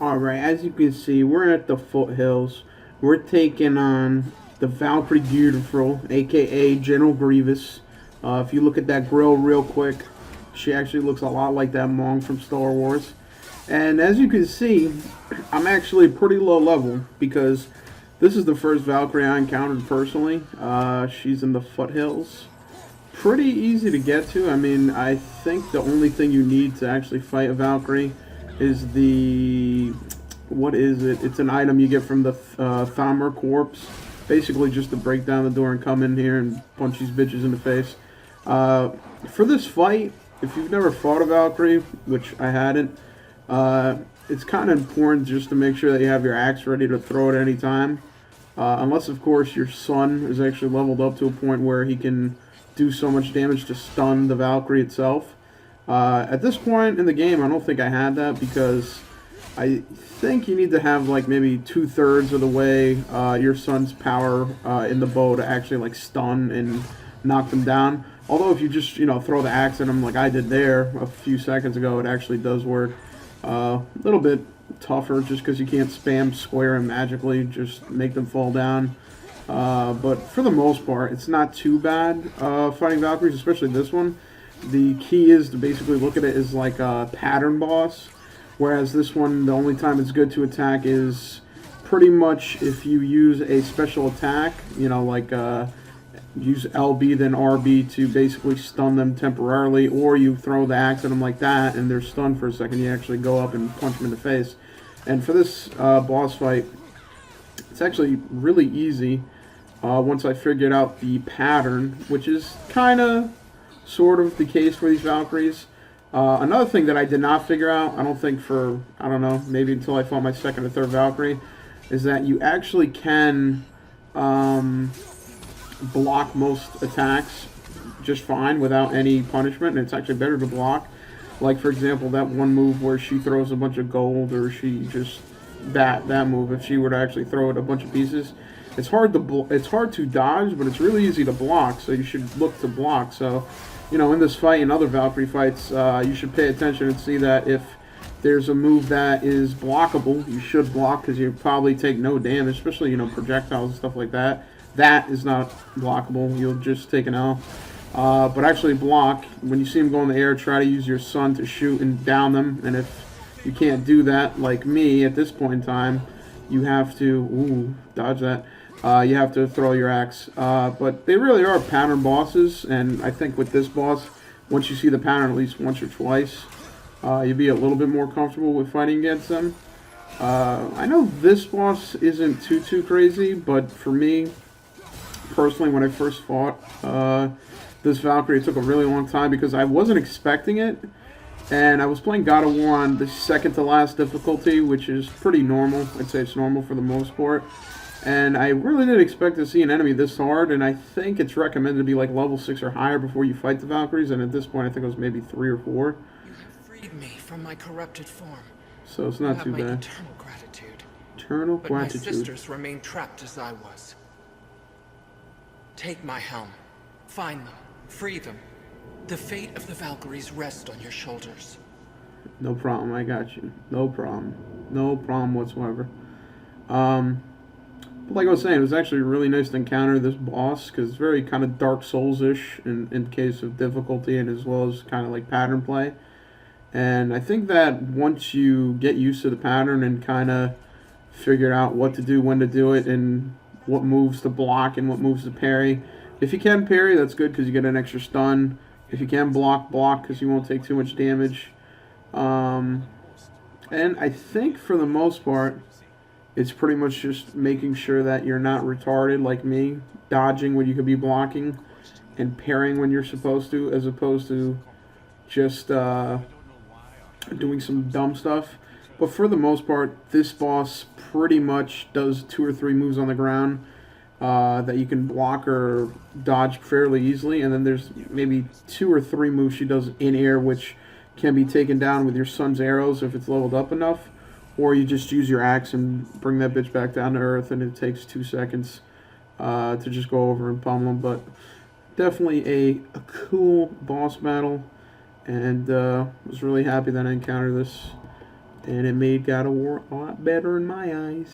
Alright, as you can see, we're at the Foothills. We're taking on the Valkyrie Geirdriful, A.K.A. General Grievous. If you look at that grill real quick, she actually looks a lot like that Mong from Star Wars. And as you can see, I'm actually pretty low level because this is the first Valkyrie I encountered personally. She's in the Foothills. Pretty easy to get to. I mean, I think the only thing you need to actually fight a Valkyrie is the, what is it? It's an item you get from the Thamur corpse. Basically just to break down the door and come in here and punch these bitches in the face. For this fight, if you've never fought a Valkyrie, which I hadn't, it's kind of important just to make sure that you have your axe ready to throw at any time. Unless, of course, your son is actually leveled up to a point where he can do so much damage to stun the Valkyrie itself. At this point in the game, I don't think I had that because I think you need to have like maybe 2/3 of the way your son's power in the bow to actually like stun and knock them down. Although if you just throw the axe at them like I did there a few seconds ago, it actually does work. A little bit tougher just because you can't spam square and magically just make them fall down. But for the most part, it's not too bad fighting Valkyries, especially this one. The key is to basically look at it as like a pattern boss, whereas this one, the only time it's good to attack is pretty much if you use a special attack, like use LB then RB to basically stun them temporarily, or you throw the axe at them like that and they're stunned for a second, you actually go up and punch them in the face. And for this boss fight, it's actually really easy once I figured out the pattern, which is kind of sort of the case for these Valkyries. Another thing that I did not figure out, I don't think for, I don't know, maybe until I fought my second or third Valkyrie, is that you actually can block most attacks just fine without any punishment, and it's actually better to block. Like, for example, that one move where she throws a bunch of gold, or she just, that move, if she were to actually throw it a bunch of pieces, it's hard to dodge, but it's really easy to block, so you should look to block. So, in this fight and other Valkyrie fights, you should pay attention and see that if there's a move that is blockable, you should block because you probably take no damage, especially, projectiles and stuff like that. That is not blockable. You'll just take an L. But actually block. When you see them go in the air, try to use your son to shoot and down them. And if you can't do that, like me, at this point in time, you have to, dodge that. You have to throw your axe. But they really are pattern bosses, and I think with this boss, once you see the pattern at least once or twice, you'll be a little bit more comfortable with fighting against them. I know this boss isn't too crazy, but for me, personally, when I first fought this Valkyrie, it took a really long time because I wasn't expecting it. And I was playing God of War on the second to last difficulty, which is pretty normal. I'd say it's normal for the most part. And I really didn't expect to see an enemy this hard, and I think it's recommended to be like level 6 or higher before you fight the Valkyries, and at this point I think it was maybe 3 or 4. You have freed me from my corrupted form. So it's not too bad. Eternal gratitude. Eternal But gratitude. my sisters remain trapped as I was. Take my helm. Find them. Free them. The fate of the Valkyries rests on your shoulders. No problem, I got you. No problem. No problem whatsoever. But like I was saying, it was actually really nice to encounter this boss, because it's very kind of Dark Souls-ish in case of difficulty, and as well as kind of like pattern play. And I think that once you get used to the pattern and kind of figure out what to do, when to do it, and what moves to block and what moves to parry. If you can parry, that's good because you get an extra stun. If you can block because you won't take too much damage. And I think for the most part, it's pretty much just making sure that you're not retarded like me, dodging when you could be blocking, and parrying when you're supposed to, as opposed to just doing some dumb stuff. But for the most part, this boss pretty much does 2 or 3 moves on the ground that you can block or dodge fairly easily. And then there's maybe 2 or 3 moves she does in air, which can be taken down with your son's arrows if it's leveled up enough. Or you just use your axe and bring that bitch back down to earth, and it takes 2 seconds to just go over and pummel them. But definitely a cool boss battle, and was really happy that I encountered this And it made God of War a lot better in my eyes.